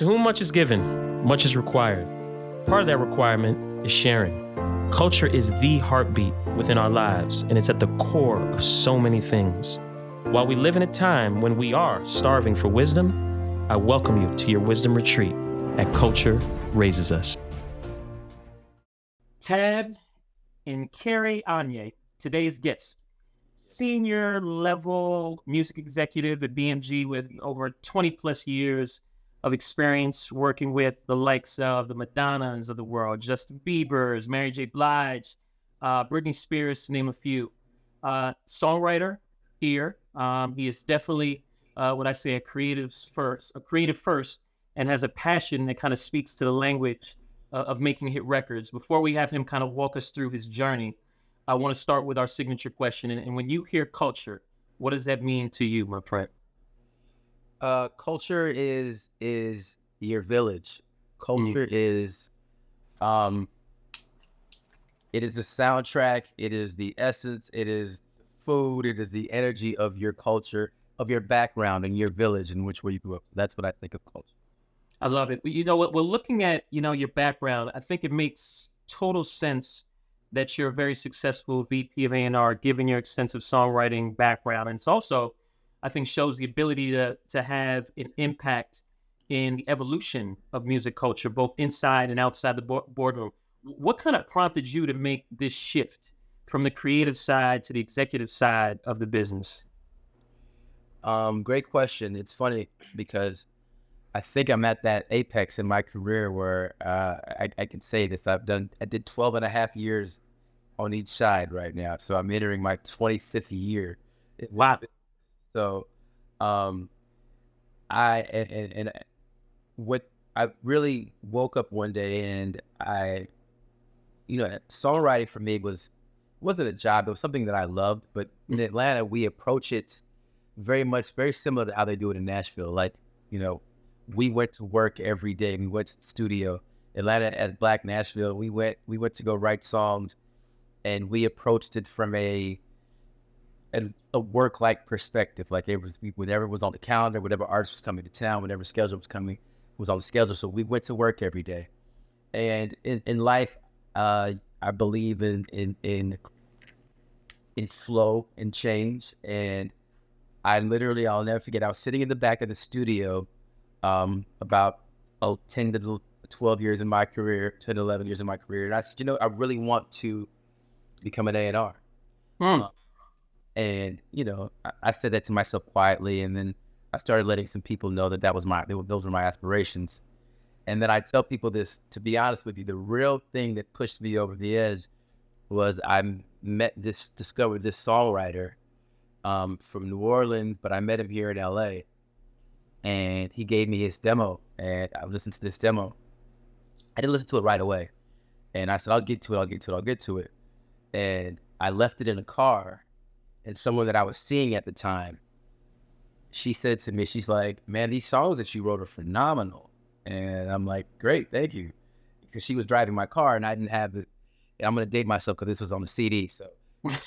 To whom much is given, much is required. Part of that requirement is sharing. Culture is the heartbeat within our lives, and it's at the core of so many things. While we live in a time when we are starving for wisdom, I welcome you to your wisdom retreat at Culture Raises Us. Tab and Nkere-Anyay, today's guest. Senior level music executive at BMG with over 20 plus years of experience working with the likes of the Madonnas of the world, Justin Bieber's, Mary J. Blige, Britney Spears, to name a few. Songwriter here. He is definitely what I say a creative first, and has a passion that kind of speaks to the language of making hit records. Before we have him kind of walk us through his journey, I want to start with our signature question. And when you hear culture, what does that mean to you, my friend? Culture is your village. Culture is, it is the soundtrack. It is the essence. It is food. It is the energy of your culture, of your background and your village in which where you grew up. That's what I think of culture. I love it. You know what? We're looking at, your background. I think it makes total sense that you're a very successful VP of A&R, given your extensive songwriting background. And it's also, I think, shows the ability to have an impact in the evolution of music culture, both inside and outside the boardroom. What kind of prompted you to make this shift from the creative side to the executive side of the business? Great question. It's funny because I think I'm at that apex in my career where I can say this. I did 12 and a half years on each side right now. So I'm entering my 25th year. Wow. So, I really woke up one day and songwriting for me wasn't a job. It was something that I loved, but in Atlanta, we approach it very similar to how they do it in Nashville. Like, we went to work every day. We went to the studio. Atlanta as Black Nashville, we went to go write songs, and we approached it from a work-like perspective. Like whenever it was on the calendar, whatever artist was coming to town, whatever schedule was on the schedule. So we went to work every day. And in life, I believe in flow and change. And I'll never forget, I was sitting in the back of the studio about 10 to 12 years in my career, 10 to 11 years in my career. And I said, I really want to become an A&R. And, I said that to myself quietly. And then I started letting some people know that those were my aspirations. And then I tell people this, to be honest with you, the real thing that pushed me over the edge was I discovered this songwriter from New Orleans, but I met him here in LA. And he gave me his demo, and I listened to this demo. I didn't listen to it right away. And I said, I'll get to it. And I left it in a car. And someone that I was seeing at the time, she said to me, she's like, man, these songs that you wrote are phenomenal. And I'm like, great, thank you. Because she was driving my car and I didn't have it. And I'm going to date myself because this was on the CD. So she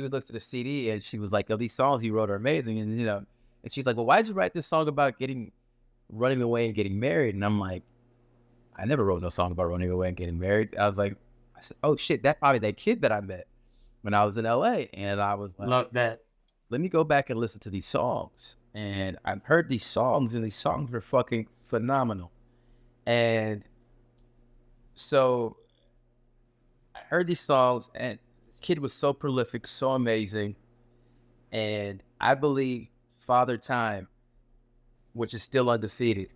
was listening to the CD and she was like, oh, these songs you wrote are amazing. And, and she's like, well, why'd you write this song about running away and getting married? And I'm like, I never wrote no song about running away and getting married. I said, oh shit, that's probably that kid that I met when I was in LA. And I was like, love that. Let me go back and listen to these songs. And I've heard these songs, and these songs were fucking phenomenal. And so I heard these songs, and this kid was so prolific, so amazing. And I believe Father Time, which is still undefeated,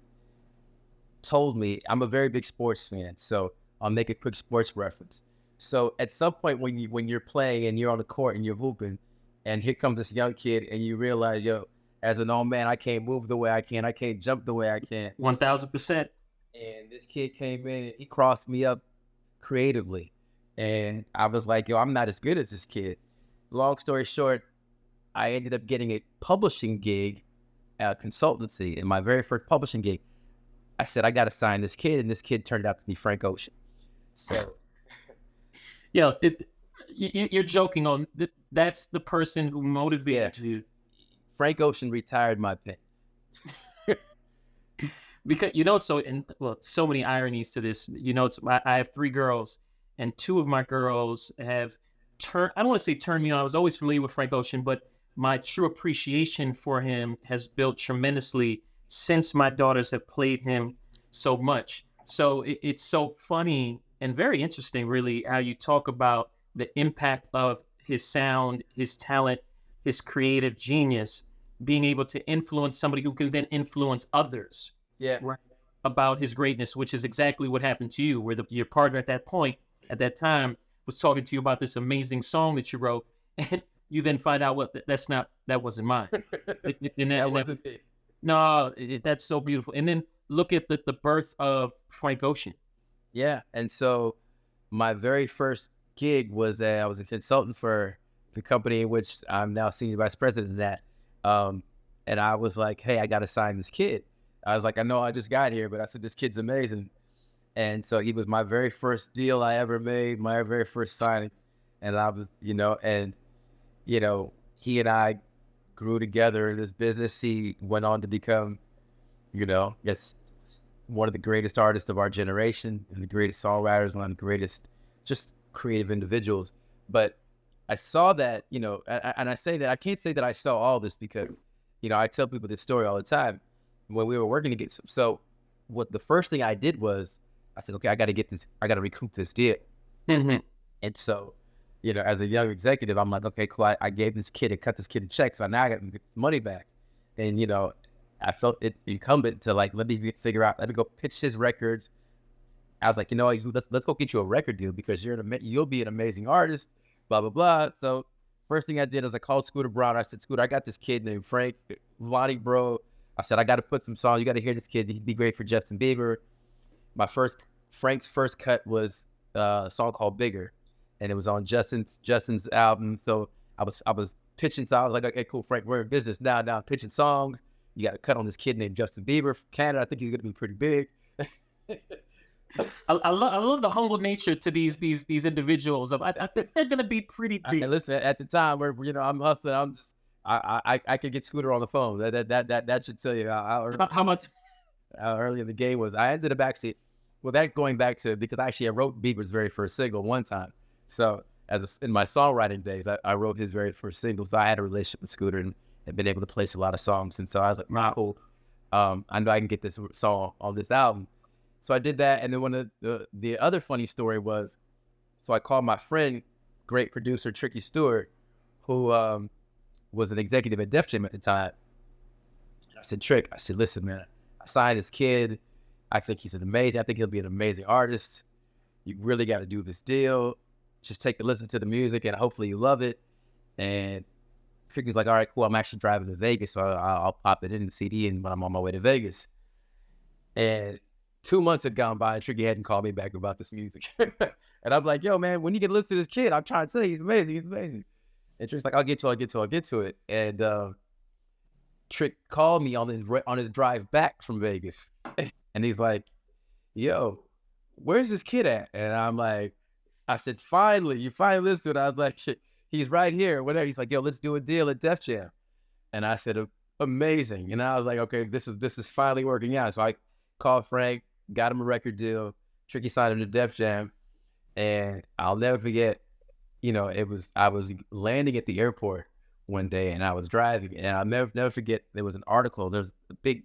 told me, I'm a very big sports fan, so I'll make a quick sports reference. So at some point when you're playing and you're on the court and you're hooping, and here comes this young kid, and you realize, as an old man, I can't move the way I can. I can't jump the way I can. 1,000%. And this kid came in, and he crossed me up creatively. And I was like, I'm not as good as this kid. Long story short, I ended up getting a publishing gig, a consultancy, in my very first publishing gig. I said, I got to sign this kid, and this kid turned out to be Frank Ocean. So, you're joking on that's the person who motivated you. Frank Ocean retired my pen. Because so many ironies to this. I have 3 girls, and 2 of my girls have turned. I don't want to say turned me on. I was always familiar with Frank Ocean, but my true appreciation for him has built tremendously since my daughters have played him so much. So it's so funny and very interesting, really, how you talk about the impact of his sound, his talent, his creative genius, being able to influence somebody who can then influence others. Yeah. Right. About his greatness, which is exactly what happened to you, where your partner at that time, was talking to you about this amazing song that you wrote, and you then find out that wasn't mine. That wasn't me. No, that's so beautiful. And then look at the birth of Frank Ocean. Yeah, and so my very first gig was I was a consultant for the company in which I'm now senior vice president at. And I was like, hey, I got to sign this kid. I was like, I know I just got here, but I said, this kid's amazing. And so he was my very first deal I ever made, my very first signing. And I was, he and I grew together in this business. He went on to become, yes, one of the greatest artists of our generation, and the greatest songwriters, one of the greatest just creative individuals. But I saw that, and I say that, I can't say that I saw all this because, I tell people this story all the time. When we were working together, so what the first thing I did was I said, okay, I got to recoup this deal. Mm-hmm. And so, as a young executive, I'm like, okay, cool. I gave this kid and cut this kid a check, so now I got to get this money back. And I felt it incumbent to let me go pitch his records. I was like, let's go get you a record deal because you'll be an amazing artist, blah blah blah. So first thing I did is I called Scooter Brown. I said, Scooter, I got this kid named Frank Lonnie, bro. I said, I got to put some songs. You got to hear this kid. He'd be great for Justin Bieber. Frank's first cut was a song called Bigger, and it was on Justin's album. So I was pitching. So I was like, okay, cool, Frank, we're in business now. Now I'm pitching songs. You got to cut on this kid named Justin Bieber from Canada. I think he's gonna be pretty big. I love the humble nature to these individuals. I think they're gonna be pretty big. And listen, at the time where I'm hustling, I'm just I could get Scooter on the phone. That should tell you how much how early in the game was. I ended up actually, well, that going back to because actually I wrote Bieber's very first single one time. So in my songwriting days, I wrote his very first single. So I had a relationship with Scooter and had been able to place a lot of songs. And so I was like, wow, cool. I know I can get this song on this album. So I did that. And then one of the other funny story was, so I called my friend, great producer, Tricky Stewart, who was an executive at Def Jam at the time. And I said, Trick, listen, man, I signed this kid. I think I think he'll be an amazing artist. You really got to do this deal. Just take a listen to the music and hopefully you love it. And Tricky's like, all right, cool. I'm actually driving to Vegas, so I'll pop it in the CD and when I'm on my way to Vegas. And 2 months had gone by and Tricky hadn't called me back about this music. And I'm like, yo, man, when you get to listen to this kid, I'm trying to tell you, he's amazing. And Trick's like, I'll get to it. And Trick called me on his drive back from Vegas. And he's like, yo, where's this kid at? And I'm like, I said, you finally listened to it. I was like, shit, he's right here, whatever. He's like, yo, let's do a deal at Def Jam. And I said, amazing. And I was like, okay, this is finally working out. So I called Frank, got him a record deal. Tricky signed him to Def Jam. And I'll never forget, I was landing at the airport one day and I was driving and I'll never forget, there was an article. There's a big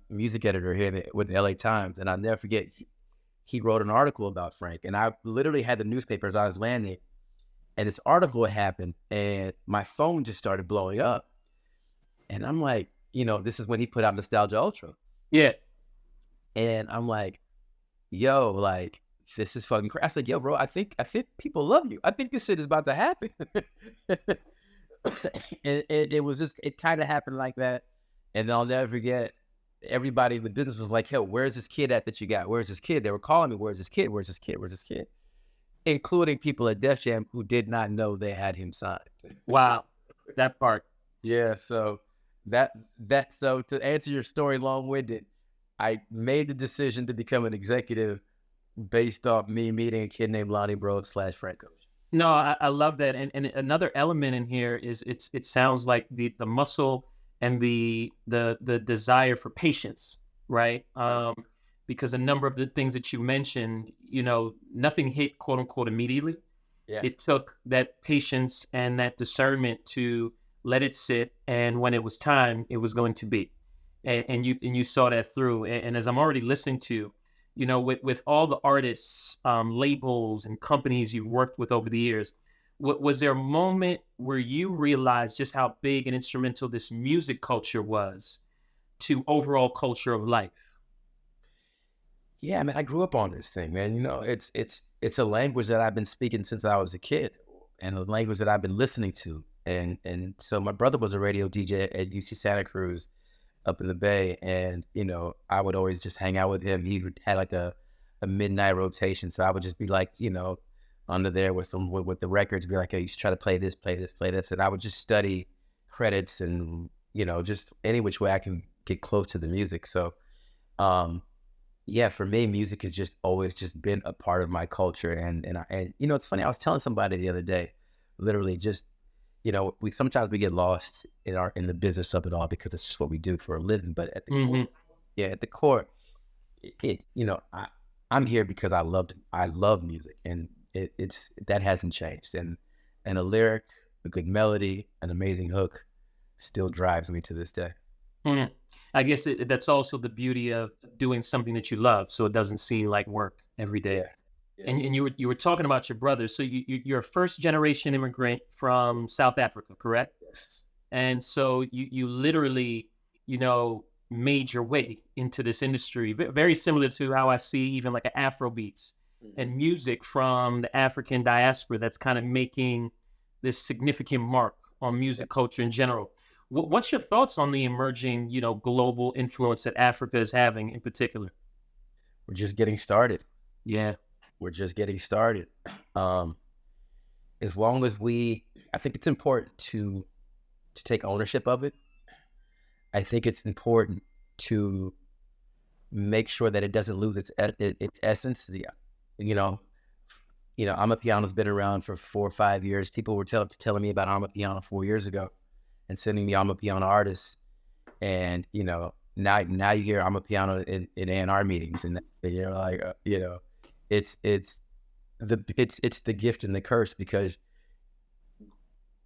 music editor here with the LA Times. And I'll never forget, he wrote an article about Frank. And I literally had the newspaper as I was landing. And this article happened and my phone just started blowing up. And I'm like, this is when he put out Nostalgia Ultra. Yeah. And I'm like, yo, this is fucking crazy. I said, yo, bro, I think people love you. I think this shit is about to happen. And it was just, it kind of happened like that. And I'll never forget, everybody in the business was like, yo, where's this kid at that you got? Where's this kid? They were calling me, where's this kid? Where's this kid? Where's this kid? Including people at Def Jam who did not know they had him signed. Wow. That part. Yeah. So so to answer your story long-winded, I made the decision to become an executive based off me meeting a kid named Lonnie Bro / Frank Ocean. No, I love that. And another element in here is it sounds like the muscle and the desire for patience, right? Because a number of the things that you mentioned, nothing hit quote unquote immediately. Yeah. It took that patience and that discernment to let it sit, and when it was time, it was going to be, and you saw that through. And as I'm already listening to, with all the artists, labels, and companies you've worked with over the years, was there a moment where you realized just how big and instrumental this music culture was to overall culture of life? Yeah, man, I grew up on this thing, man. It's a language that I've been speaking since I was a kid, and a language that I've been listening to. And so my brother was a radio DJ at UC Santa Cruz up in the Bay, and I would always just hang out with him. He had like a midnight rotation, so I would just be like, under there with the records, be like, hey, you should try to play this, and I would just study credits and just any which way I can get close to the music. So, yeah, for me, music has just always just been a part of my culture, and it's funny. I was telling somebody the other day, literally just. We sometimes get lost in the business of it all because it's just what we do for a living. But at the core, at the core, I'm here because I love music, and it's that hasn't changed. And a lyric, a good melody, an amazing hook, still drives me to this day. Mhm. I guess that's also the beauty of doing something that you love, so it doesn't seem like work every day. Yeah. Yeah. And you were talking about your brother. So you're a first generation immigrant from South Africa, correct? Yes. And so you literally, made your way into this industry, very similar to how I see even like an Afro beats and music from the African diaspora that's kind of making this significant mark on music culture in general. What's your thoughts on the emerging, global influence that Africa is having in particular? We're just getting started. Yeah. We're just getting started. As long as I think it's important to take ownership of it. I think it's important to make sure that it doesn't lose its essence. Amapiano's been around for 4 or 5 years. People were telling me about Amapiano 4 years ago, and sending me Amapiano artists, and now you hear Amapiano in A&R meetings, and you're like, it's the gift and the curse, because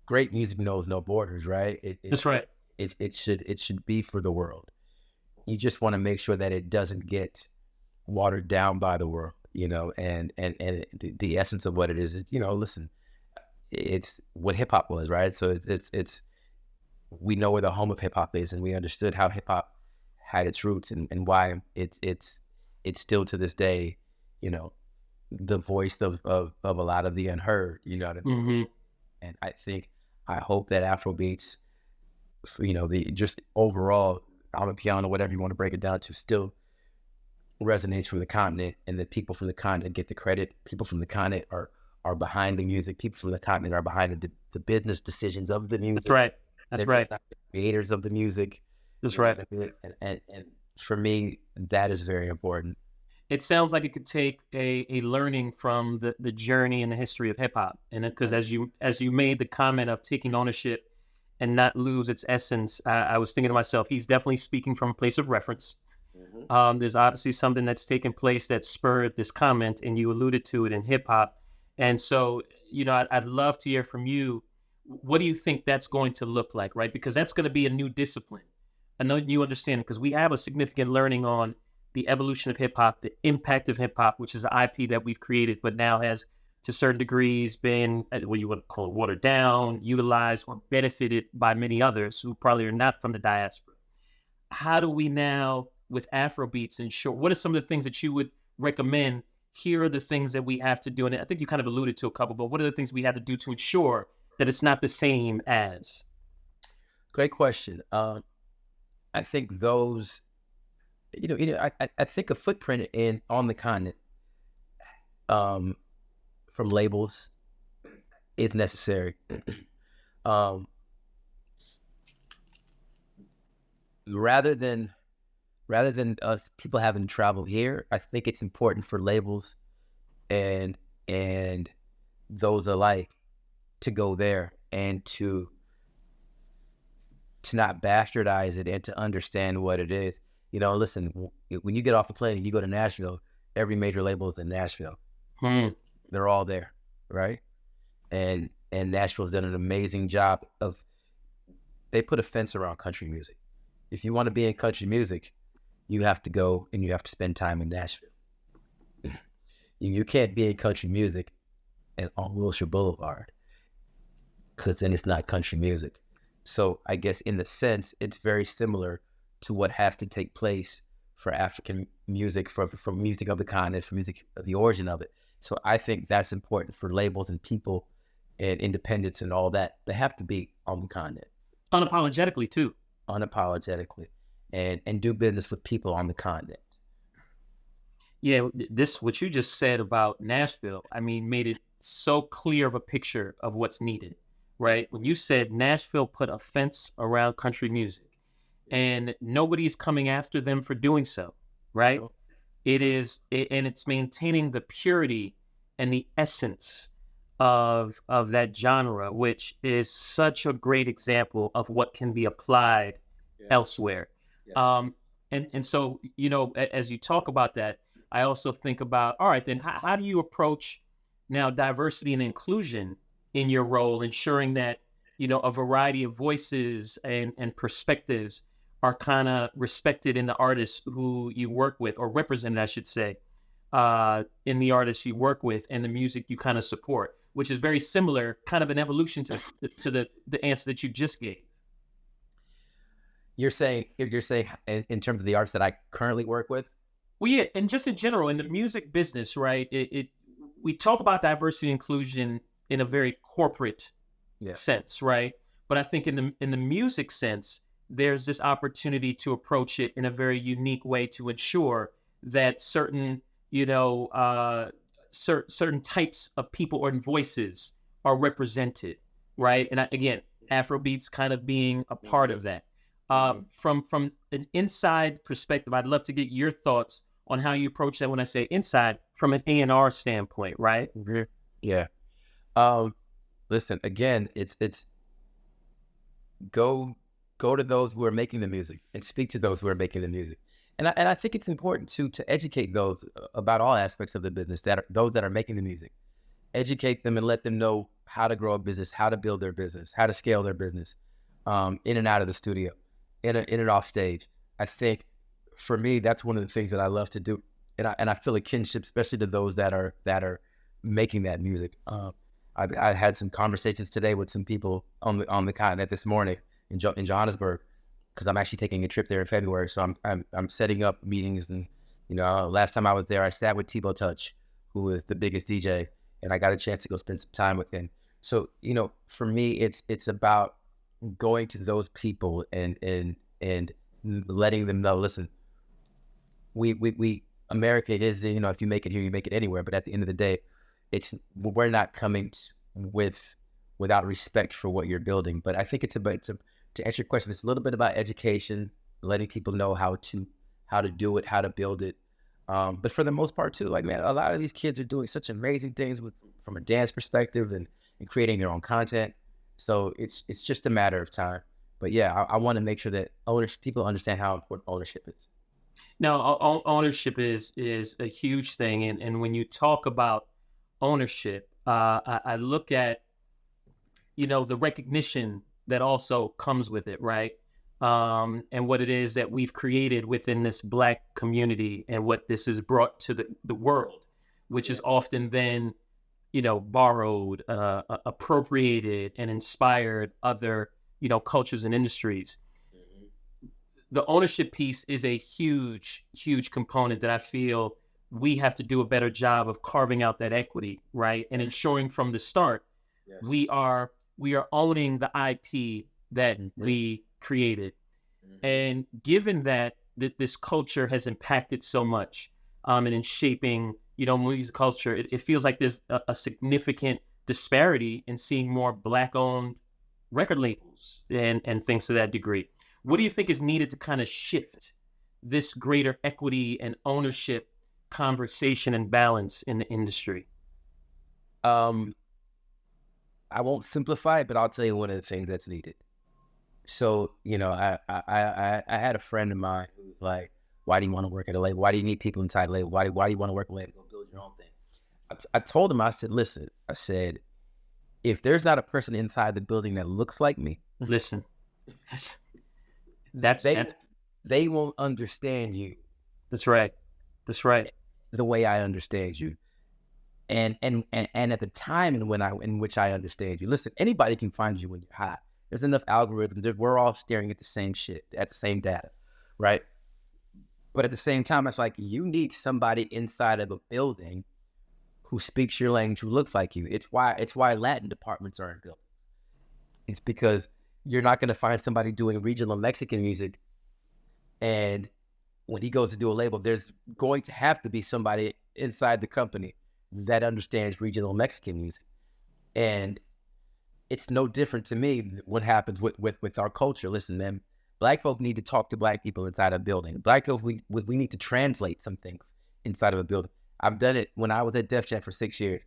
great music knows no borders, right? That's right. It should be for the world. You just want to make sure that it doesn't get watered down by the world, and the essence of what it is, listen, it's what hip hop was, right? So it's we know where the home of hip hop is, and we understood how hip hop had its roots, and why it's still to this day, the voice of a lot of the unheard, what I mean? And I hope that Afrobeats, the just overall Amapiano, whatever you want to break it down to, still resonates from the continent, and that people from the continent get the credit. People from the continent are behind the music. People from the continent are behind the business decisions of the music. That's right. That's They're right. just not the creators of the music. That's right. And for me, that is very important. It sounds like it could take a learning from the journey and the history of hip hop, and because as you made the comment of taking ownership and not lose its essence, I was thinking to myself, he's definitely speaking from a place of reference. There's obviously something that's taken place that spurred this comment, and you alluded to it in hip hop. And so, I'd love to hear from you. What do you think that's going to look like, right? Because that's going to be a new discipline, a new understanding, because we have a significant learning on the evolution of hip hop, the impact of hip hop, which is an IP that we've created, but now has to certain degrees been, what you would call it, watered down, utilized, or benefited by many others who probably are not from the diaspora. How do we now, with Afrobeats, ensure, what are some of the things that you would recommend? Here are the things that we have to do. And I think you kind of alluded to a couple, but what are the things we have to do to ensure that it's not the same as? Great question. I think those, I think a footprint on the continent, from labels is necessary. Rather than us people having to travel here, I think it's important for labels and those alike to go there and to not bastardize it, and to understand what it is. You know, listen, when you get off the plane and you go to Nashville, every major label is in Nashville. They're all there, right? And Nashville's done an amazing job they put a fence around country music. If you want to be in country music, you have to go and you have to spend time in Nashville. You can't be in country music on Wilshire Boulevard, because then it's not country music. So I guess in the sense, it's very similar to what has to take place for African music, for music of the continent, for music of the origin of it. So I think that's important for labels and people and independents and all that. They have to be on the continent. Unapologetically too. Unapologetically. And do business with people on the continent. Yeah, what you just said about Nashville, I mean, made it so clear of a picture of what's needed, right? When you said Nashville put a fence around country music and nobody's coming after them for doing so, right? And it's maintaining the purity and the essence of that genre, which is such a great example of what can be applied elsewhere. Yes. And so, you know, as you talk about that, I also think about, all right, then how do you approach now diversity and inclusion in your role, ensuring that, you know, a variety of voices and perspectives are kind of respected in the artists who you work with, or represented, I should say, in the artists you work with and the music you kind of support, which is very similar, kind of an evolution to the answer that you just gave. You're saying in terms of the artists that I currently work with? Well, yeah, and just in general, in the music business, right? We talk about diversity and inclusion in a very corporate sense, right? But I think in the music sense, there's this opportunity to approach it in a very unique way to ensure that certain, you know, certain types of people or voices are represented, right? And again, Afrobeats kind of being a part of that. From an inside perspective, I'd love to get your thoughts on how you approach that when I say inside, from an A&R standpoint, right? Mm-hmm. Yeah. Listen, again, it's go to those who are making the music and speak to those who are making the music. And I think it's important to educate those about all aspects of the business, those that are making the music. Educate them and let them know how to grow a business, how to build their business, how to scale their business, in and out of the studio, in and off stage. I think for me, that's one of the things that I love to do, and I feel a kinship, especially to those that are making that music. I had some conversations today with some people on the continent this morning in Johannesburg, because I'm actually taking a trip there in February. So I'm setting up meetings, and you know, last time I was there, I sat with Tebow Touch, who is the biggest DJ, and I got a chance to go spend some time with him. So you know, for me, it's about going to those people and letting them know, listen, we America is, you know, if you make it here, you make it anywhere. But at the end of the day, we're not coming without respect for what you're building. But I think it's about, to answer your question, it's a little bit about education, letting people know how to do it, how to build it. But for the most part too, like, man, a lot of these kids are doing such amazing things from a dance perspective and creating their own content. So it's just a matter of time. But yeah, I want to make sure that people understand how important ownership is. Now, ownership is a huge thing. And when you talk about ownership, I look at, you know, the recognition that also comes with it, right? And what it is that we've created within this Black community and what this has brought to the world, which is often then, you know, borrowed, appropriated, and inspired other, you know, cultures and industries. The ownership piece is a huge, huge component that I feel we have to do a better job of carving out that equity, right? And ensuring from the start, we are owning the IP that we created. And given that this culture has impacted so much, and in shaping, you know, music culture, it feels like there's a significant disparity in seeing more Black-owned record labels and things to that degree. What do you think is needed to kind of shift this greater equity and ownership conversation and balance in the industry? I won't simplify it, but I'll tell you one of the things that's needed. So, you know, I had a friend of mine who was like, Why do you want to work at a label? Why do you need people inside a label? Why do you want to work at a label? Go build your own thing. I told him, I said, listen, I said, if there's not a person inside the building that looks like me, listen, they won't understand you. That's right. That's right. The way I understand you. And at the time in which I understand you, listen, anybody can find you when you're hot. There's enough algorithms. We're all staring at the same shit, at the same data, right? But at the same time, it's like you need somebody inside of a building who speaks your language, who looks like you. It's why Latin departments are in buildings. It's because you're not going to find somebody doing regional Mexican music, and when he goes to do a label, there's going to have to be somebody inside the company that understands regional Mexican music. And it's no different to me what happens with our culture. Listen, man, Black folk need to talk to Black people inside a building. Black folks, we need to translate some things inside of a building. I've done it when I was at Def Jam for 6 years.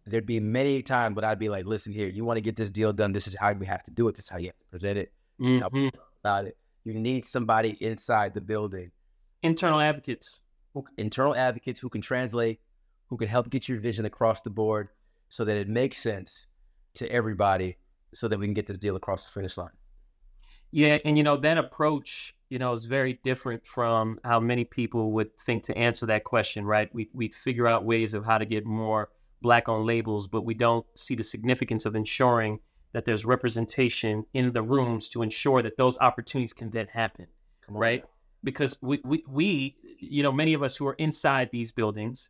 There'd be many times when I'd be like, listen here, you want to get this deal done, this is how we have to do it, this is how you have to present it, this is how we talk about it. You need somebody inside the building. Internal advocates who can translate, who can help get your vision across the board so that it makes sense to everybody so that we can get this deal across the finish line. Yeah, and that approach, is very different from how many people would think to answer that question, right? We figure out ways of how to get more Black-owned labels, but we don't see the significance of ensuring that there's representation in the rooms to ensure that those opportunities can then happen, right? Because we many of us who are inside these buildings,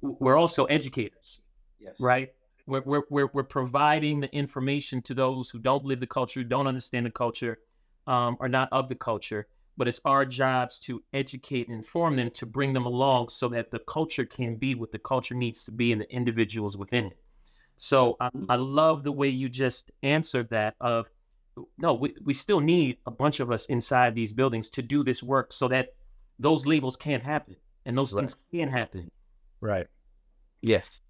we're also educators, yes, right? We're providing the information to those who don't live the culture, don't understand the culture, are not of the culture. But it's our jobs to educate and inform them, to bring them along so that the culture can be what the culture needs to be and the individuals within it. So I love the way you just answered that of, no, we still need a bunch of us inside these buildings to do this work so that those labels can happen and those things can happen. Right. Yes.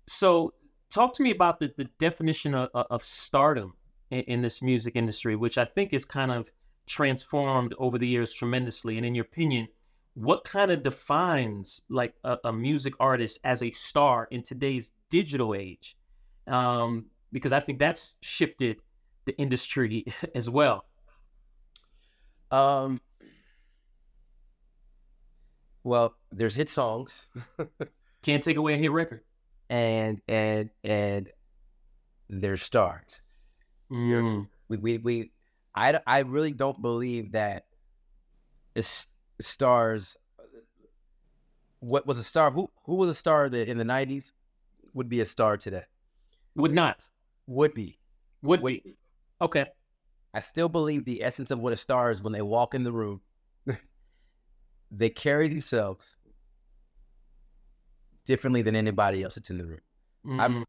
So talk to me about the definition of stardom in this music industry, which I think is kind of transformed over the years tremendously. And in your opinion, what kind of defines like a music artist as a star in today's digital age? Because I think that's shifted the industry as well. Well, there's hit songs. Can't take away a hit record. And there's stars. I really don't believe that stars. What was a star? Who was a star that in the 90s would be a star today? Would not. Would be. Okay. I still believe the essence of what a star is when they walk in the room. They carry themselves differently than anybody else that's in the room.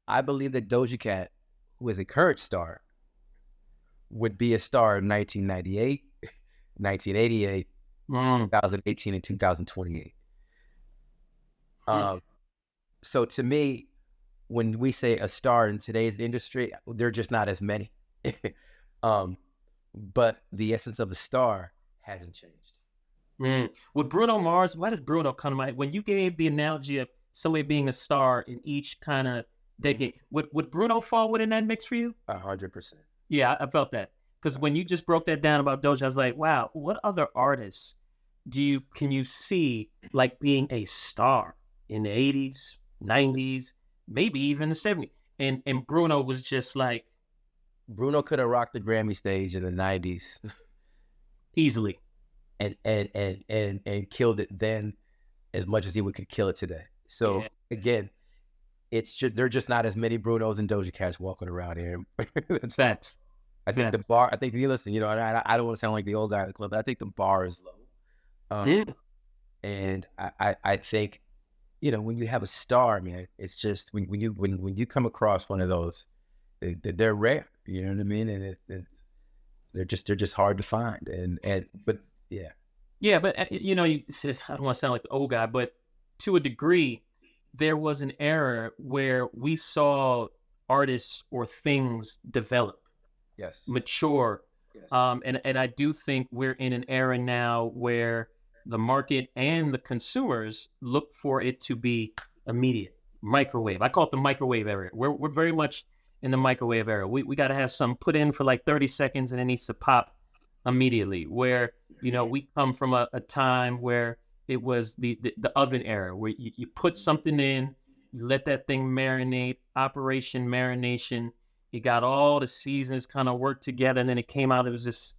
I believe that Doja Cat, who is a current star, would be a star in 1998, 1988, 2018, and 2028. So to me, when we say a star in today's industry, they're just not as many. But the essence of a star hasn't changed. With Bruno Mars, why does Bruno come to mind? When you gave the analogy of somebody being a star in each kind of decade, would Bruno fall within that mix for you? 100%. Yeah, I felt that. Because when you just broke that down about Doja, I was like, wow, what other artists can you see like being a star in the 80s, 90s, maybe even the 70s? And Bruno was just like... Bruno could have rocked the Grammy stage in the 90s. Easily. And killed it then as much as he could kill it today. So again, there are just not as many Brunos and Doja Cats walking around here. That's facts. I think the bar. I think you listen. I don't want to sound like the old guy at the club, but I think the bar is low. And I think, when you have a star, man, it's just when you come across one of those, they're rare. You know what I mean? And they're just hard to find. But yeah. Yeah, but you said, I don't want to sound like the old guy, but to a degree, there was an era where we saw artists or things develop, yes, mature, Yes. And I do think we're in an era now where the market and the consumers look for it to be immediate. Microwave. I call it the microwave era. We're very much in the microwave era. We got to have some put in for like 30 seconds and it needs to pop immediately. Where, we come from a time where it was the oven era, where you put something in, you let that thing marinate, operation marination. You got all the seasons kind of work together, and then it came out. It was this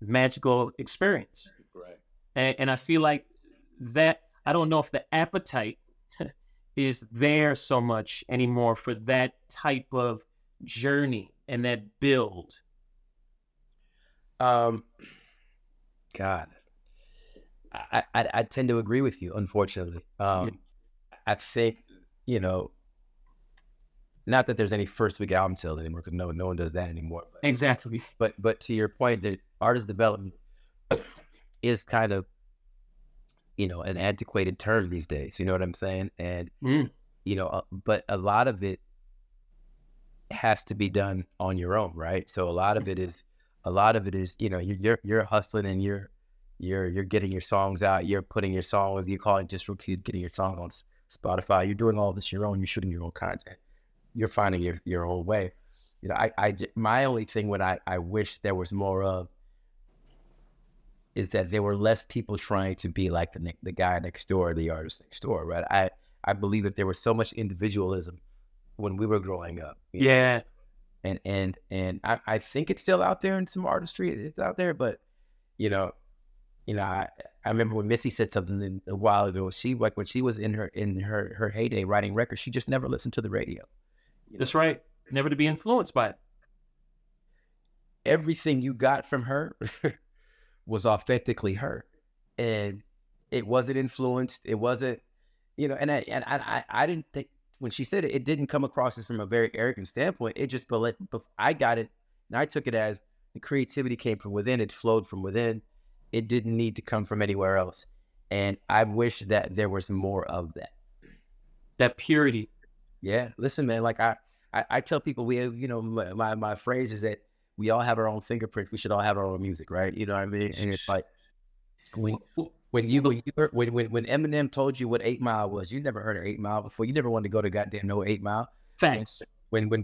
magical experience. Right. And I feel like that, I don't know if the appetite is there so much anymore for that type of journey and that build. God, I tend to agree with you, unfortunately. I think, not that there's any first week album sales anymore, because no one does that anymore. Exactly. But to your point, that artist development is kind of, an antiquated term these days. You know what I'm saying? And but a lot of it has to be done on your own, right? So a lot of it is, you're hustling and you're getting your songs out, you're putting your songs, you call it DistroKid, getting your songs on Spotify. You're doing all this your own. You're shooting your own content. You're finding your own way. My only thing what I wish there was more of is that there were less people trying to be like the guy next door, the artist next door, right? I believe that there was so much individualism when we were growing up. Yeah. And I think it's still out there in some artistry. It's out there, but I remember when Missy said something a while ago. She, like, when she was in her heyday writing records, she just never listened to the radio. That's right. Never to be influenced by it. Everything you got from her was authentically her, and it wasn't influenced. It wasn't, and I didn't think when she said it, it didn't come across as from a very arrogant standpoint. It just, I got it, and I took it as the creativity came from within. It flowed from within. It didn't need to come from anywhere else. And I wish that there was more of that. That purity. Yeah. Listen, man, like I tell people, we have, my phrase is that we all have our own fingerprints. We should all have our own music, right? You know what I mean? And it's like when Eminem told you what 8 Mile was, you never heard of 8 Mile before. You never wanted to go to goddamn no 8 Mile. Thanks. When what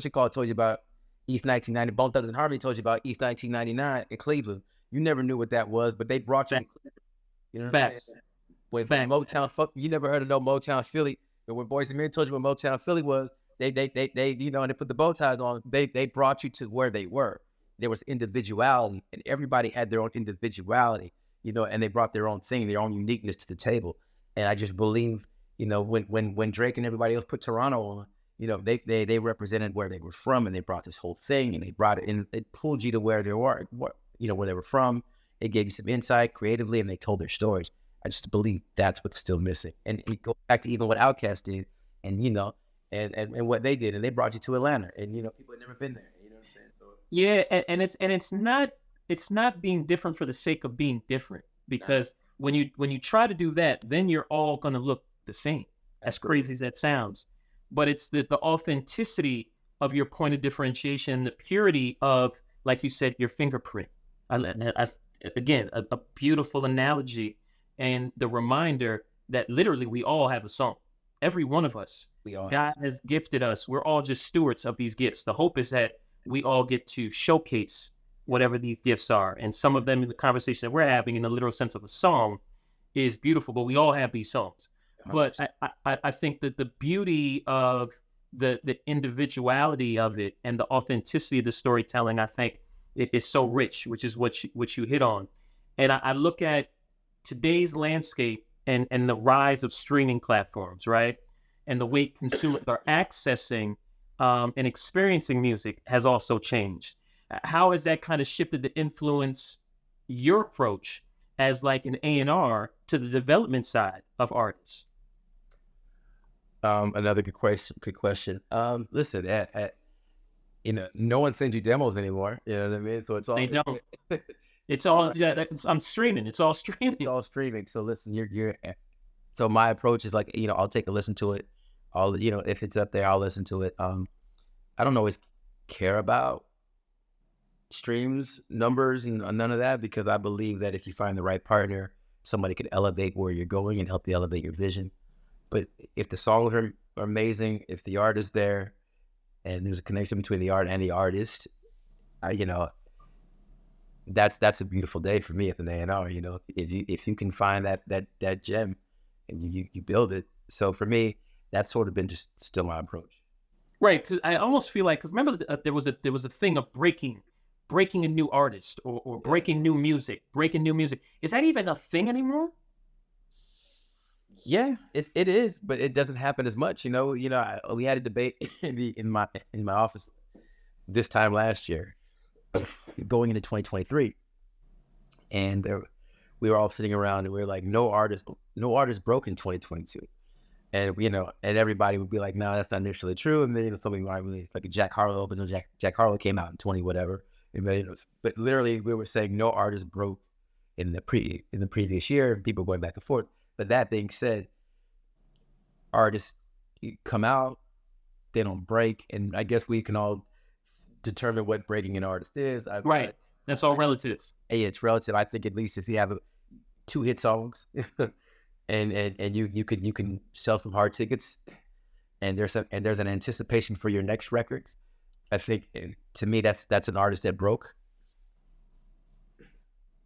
you call it told you about East 1990, Bone Thugs and Harmony told you about East 1999 in Cleveland. You never knew what that was, but they brought you. You know what I'm saying? When Motown, you never heard of no Motown Philly. But when Boys and Men told you what Motown Philly was, they and they put the bow ties on. They brought you to where they were. There was individuality, and everybody had their own individuality, and they brought their own thing, their own uniqueness to the table. And I just believe, when Drake and everybody else put Toronto on, they represented where they were from, and they brought this whole thing, and they brought it in. It pulled you to where they were, where they were from. It gave you some insight creatively, and they told their stories. I just believe that's what's still missing. And it goes back to even what Outkast did, and and what they did, and they brought you to Atlanta, and people had never been there. You know what I'm saying? So, yeah, and it's not being different for the sake of being different, because when you try to do that, then you're all gonna look the same. As crazy as that sounds, but it's the authenticity of your point of differentiation, the purity of, like you said, your fingerprint. Again, a beautiful analogy, and the reminder that literally we all have a song. Every one of us. God has gifted us. We're all just stewards of these gifts. The hope is that we all get to showcase whatever these gifts are. And some of them in the conversation that we're having in the literal sense of a song is beautiful, but we all have these songs. 100%. But I think that the beauty of the individuality of it and the authenticity of the storytelling, I think it is so rich, which is what you hit on. And I look at today's landscape and the rise of streaming platforms, right? And the way consumers are accessing and experiencing music has also changed. How has that kind of shifted to influence your approach as like an A&R to the development side of artists? Another good question. Listen, no one sends you demos anymore. You know what I mean? So it's all. They don't. It's all. Yeah, I'm streaming. It's all streaming. It's all streaming. So listen, So my approach is like, I'll take a listen to it. If it's up there, I'll listen to it. I don't always care about streams, numbers, and none of that, because I believe that if you find the right partner, somebody can elevate where you're going and help you elevate your vision. But if the songs are amazing, if the art is there, and there's a connection between the art and the artist, that's a beautiful day for me at an A&R. If you can find that gem and you build it. So for me, that's sort of been just still my approach. Right, because I almost feel like, because remember there was a thing of breaking a new artist or breaking new music. Is that even a thing anymore? Yeah, it is, but it doesn't happen as much. We had a debate in my office this time last year, going into 2023, and we were all sitting around and we were like, no artist broke in 2022. And and everybody would be like, no, that's not necessarily true. And then something like a Jack Harlow, but no, Jack Harlow came out in 20 whatever. And then, but literally we were saying no artist broke in the previous year. And people going back and forth. But that being said, artists come out, they don't break, and I guess we can all determine what breaking an artist is. Right, that's all relative. Hey, it's relative. I think at least if you have 2 hit songs. And you can sell some hard tickets, and there's an anticipation for your next records. I think to me that's an artist that broke.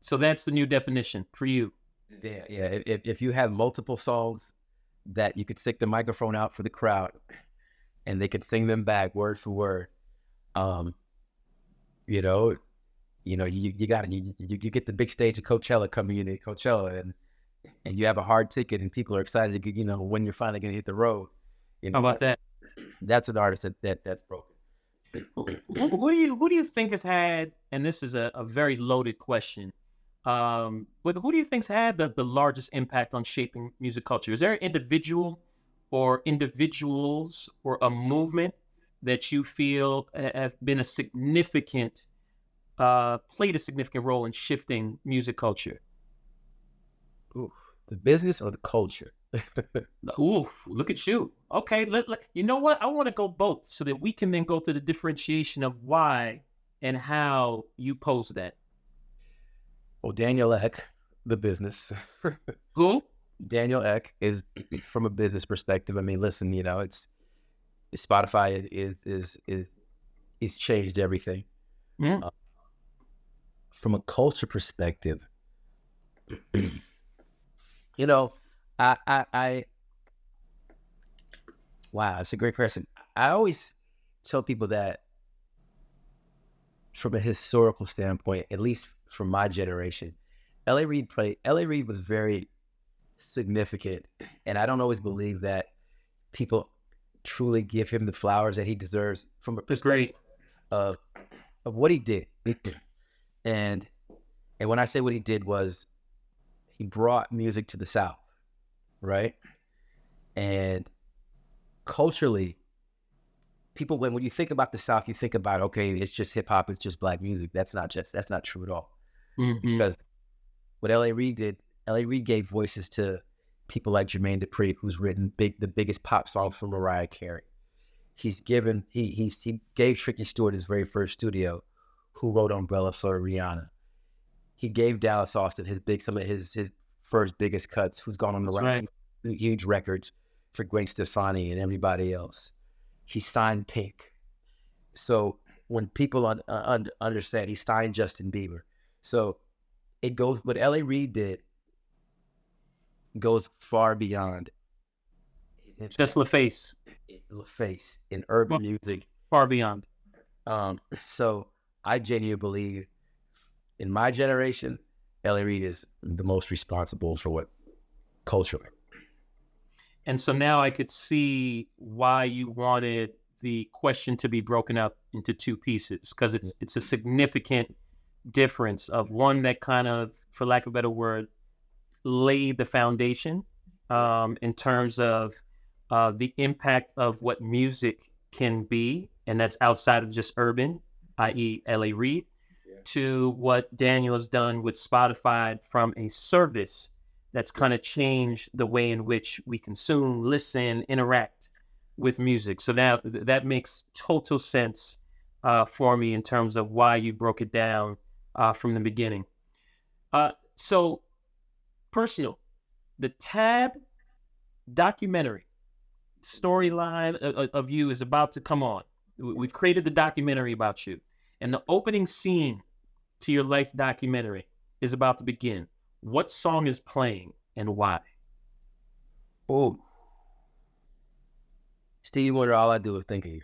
So that's the new definition for you. Yeah. If you have multiple songs that you could stick the microphone out for the crowd, and they can sing them back word for word, you got it. You get the big stage of Coachella coming in at Coachella, and you have a hard ticket, and people are excited to get, when you're finally going to hit the road. How about that? That's an artist that's broken. Who do you think has had, and this is a very loaded question, but who do you think's had the largest impact on shaping music culture? Is there an individual or individuals or a movement that you feel have been played a significant role in shifting music culture? Ooh, the business or the culture? Ooh, look at you. Okay, you know what? I want to go both so that we can then go through the differentiation of why and how you pose that. Well, Daniel Ek, the business. Who? Daniel Ek is, from a business perspective. I mean, listen, it's Spotify is changed everything. Mm. From a culture perspective, wow, it's a great question. I always tell people that from a historical standpoint, at least from my generation, L.A. Reid was very significant, and I don't always believe that people truly give him the flowers that he deserves from a perspective of what he did. And when I say what he did was he brought music to the South, right? And culturally, people, when you think about the South, you think about, okay, it's just hip hop, it's just black music. That's not true at all. Mm-hmm. Because what L.A. Reid did, L.A. Reid gave voices to people like Jermaine Dupri, who's written the biggest pop songs for Mariah Carey. He gave Tricky Stewart his very first studio, who wrote Umbrella for Rihanna. He gave Dallas Austin some of his first biggest cuts, who's gone on the right, huge records for Gwen Stefani and everybody else. He signed Pink. So when people understand, he signed Justin Bieber. So it goes, what L.A. Reid did goes far beyond. Just LaFace in urban music. Far beyond. So I genuinely believe in my generation, L.A. Reid is the most responsible for what culturally. And so now I could see why you wanted the question to be broken up into 2 pieces, because it's a significant difference of one that kind of, for lack of a better word, laid the foundation in terms of the impact of what music can be, and that's outside of just urban, i.e. L.A. Reid, to what Daniel has done with Spotify from a service that's kind of changed the way in which we consume, listen, interact with music. So now that makes total sense for me in terms of why you broke it down from the beginning. So, personal, the Tab documentary storyline of you is about to come on. We've created the documentary about you, and the opening scene to your life documentary is about to begin. What song is playing and why? Oh, Stevie Wonder, All I Do Is Think of You.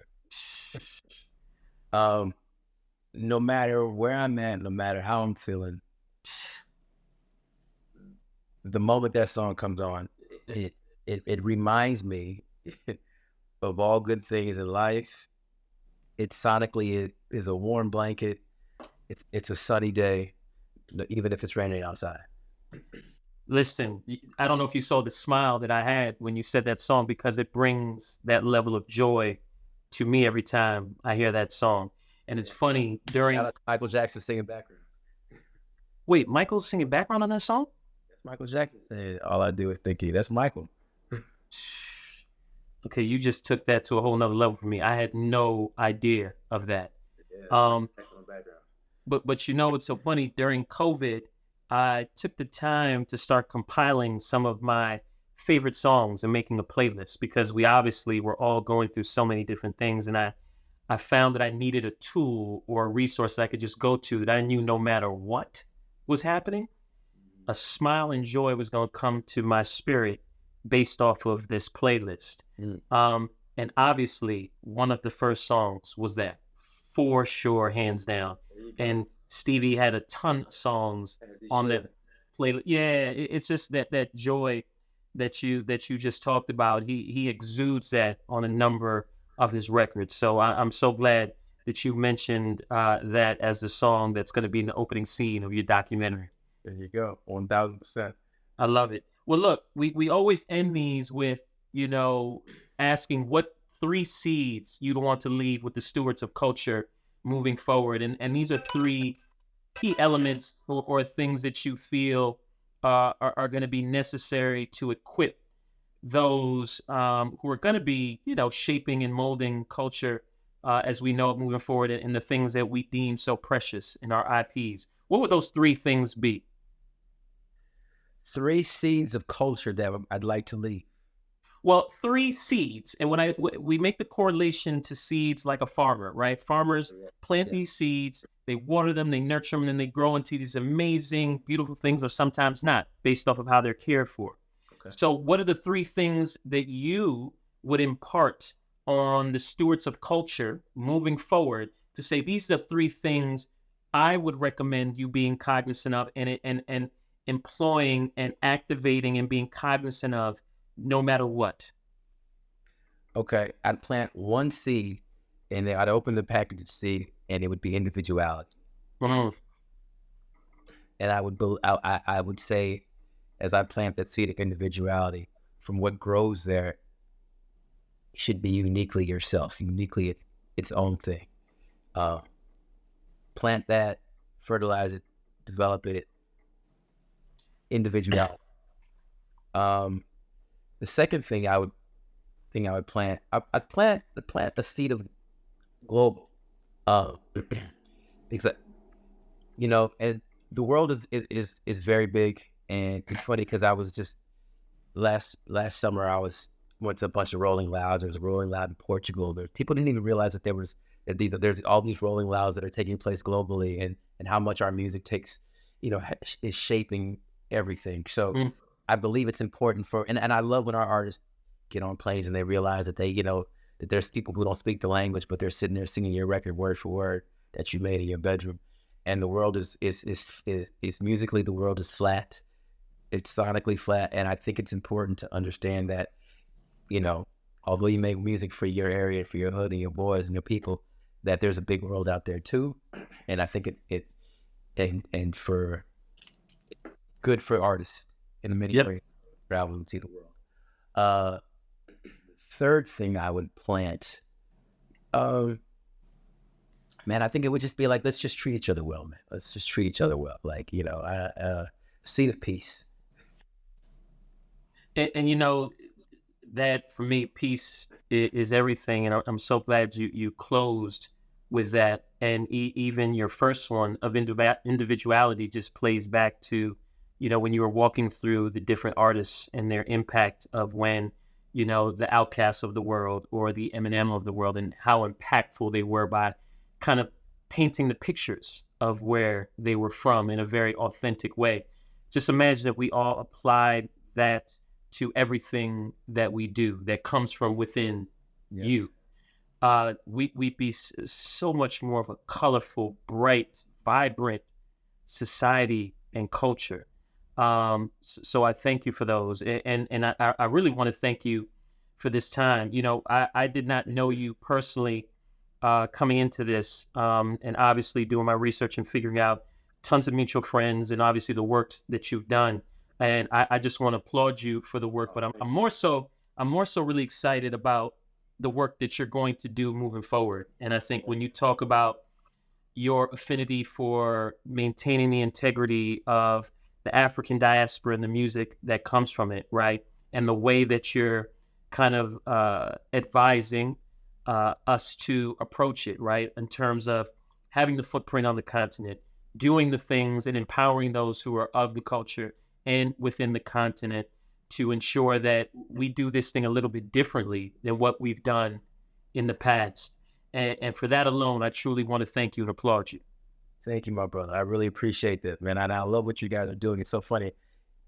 No matter where I'm at, no matter how I'm feeling, the moment that song comes on, it reminds me of all good things in life. It sonically is a warm blanket. It's a sunny day, even if it's raining outside. Listen, I don't know if you saw the smile that I had when you said that song, because it brings that level of joy to me every time I hear that song. And it's funny, during... Shout out to Michael Jackson singing background. Wait, Michael's singing background on that song? That's Michael Jackson saying, All I Do Is Think of You. That's Michael. Okay, you just took that to a whole nother level for me. I had no idea of that. Yeah, excellent background. But you know, it's so funny. During COVID, I took the time to start compiling some of my favorite songs and making a playlist, because we obviously were all going through so many different things. And I found that I needed a tool or a resource that I could just go to, that I knew no matter what was happening, a smile and joy was going to come to my spirit based off of this playlist. And obviously, one of the first songs was that, for sure, hands down. And Stevie had a ton of songs on the playlist. Yeah, it's just that joy that you just talked about. He exudes that on a number of his records. So I'm so glad that you mentioned that as the song that's going to be in the opening scene of your documentary. There you go, 1000%. I love it. Well, look, we always end these with, asking what 3 seeds you'd want to leave with the stewards of culture moving forward. And these are 3 key elements or things that you feel are going to be necessary to equip those who are going to be, shaping and molding culture as we know it moving forward, and the things that we deem so precious in our IPs. What would those 3 things be? 3 seeds of culture that I'd like to leave. Well, 3 seeds. And when we make the correlation to seeds like a farmer, right? Farmers plant these seeds, they water them, they nurture them, and then they grow into these amazing, beautiful things, or sometimes not, based off of how they're cared for. Okay. So what are the 3 things that you would impart on the stewards of culture moving forward to say, these are the 3 things I would recommend you being cognizant of and employing and activating and being cognizant of no matter what? Okay, I'd plant 1 seed, and then I'd open the package seed, and it would be individuality. Mm-hmm. And I would say, as I plant that seed of individuality, from what grows there, it should be uniquely yourself, uniquely its own thing. Plant that, fertilize it, develop it, individuality. The second thing I would plant, I'd plant a seed of global, because and the world is very big, and it's funny because I was just last summer went to a bunch of Rolling Louds. There was a Rolling Loud in Portugal. People didn't even realize that there's all these Rolling Louds that are taking place globally, and how much our music takes, is shaping everything. So. I believe it's important and I love when our artists get on planes and they realize that that there's people who don't speak the language, but they're sitting there singing your record word for word that you made in your bedroom. And the world is musically, the world is flat. It's sonically flat. And I think it's important to understand that, although you make music for your area, for your hood and your boys and your people, that there's a big world out there too. And I think and for good for artists in many ways, travel and see the world. Third thing I would plant, man, I think it would just be like, let's just treat each other well, man. Let's just treat each other well. Like, a seed of peace. And that for me, peace is everything. And I'm so glad you closed with that. And even your first one of Individuality just plays back to, when you were walking through the different artists and their impact of when, the Outcasts of the world or the Eminem of the world, and how impactful they were by kind of painting the pictures of where they were from in a very authentic way. Just imagine that we all applied that to everything that we do that comes from within you. We'd be so much more of a colorful, bright, vibrant society and culture. So I thank you for those. And I really want to thank you for this time. I did not know you personally coming into this, and obviously doing my research and figuring out tons of mutual friends and obviously the work that you've done. And I just want to applaud you for the work, but I'm more so really excited about the work that you're going to do moving forward. And I think when you talk about your affinity for maintaining the integrity of the African diaspora and the music that comes from it, right? And the way that you're kind of advising us to approach it, right? In terms of having the footprint on the continent, doing the things and empowering those who are of the culture and within the continent to ensure that we do this thing a little bit differently than what we've done in the past. And for that alone, I truly want to thank you and applaud you. Thank you, my brother. I really appreciate that, man. And I love what you guys are doing. It's so funny.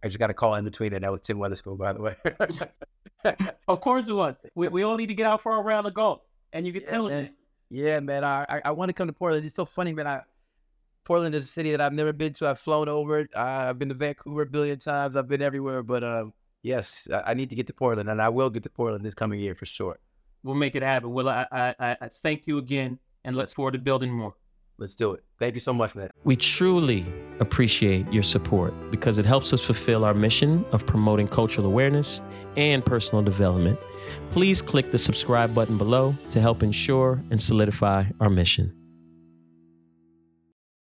I just got a call in between it. That was Tim Weatherspoon, by the way. Of course it was. We all need to get out for a round of golf. And you can tell it. Yeah, man. I want to come to Portland. It's so funny, man. Portland is a city that I've never been to. I've flown over it. I've been to Vancouver a billion times. I've been everywhere. But yes, I need to get to Portland, and I will get to Portland this coming year for sure. We'll make it happen. Well, I thank you again and look forward to building more. Let's do it. Thank you so much, man. We truly appreciate your support because it helps us fulfill our mission of promoting cultural awareness and personal development. Please click the subscribe button below to help ensure and solidify our mission.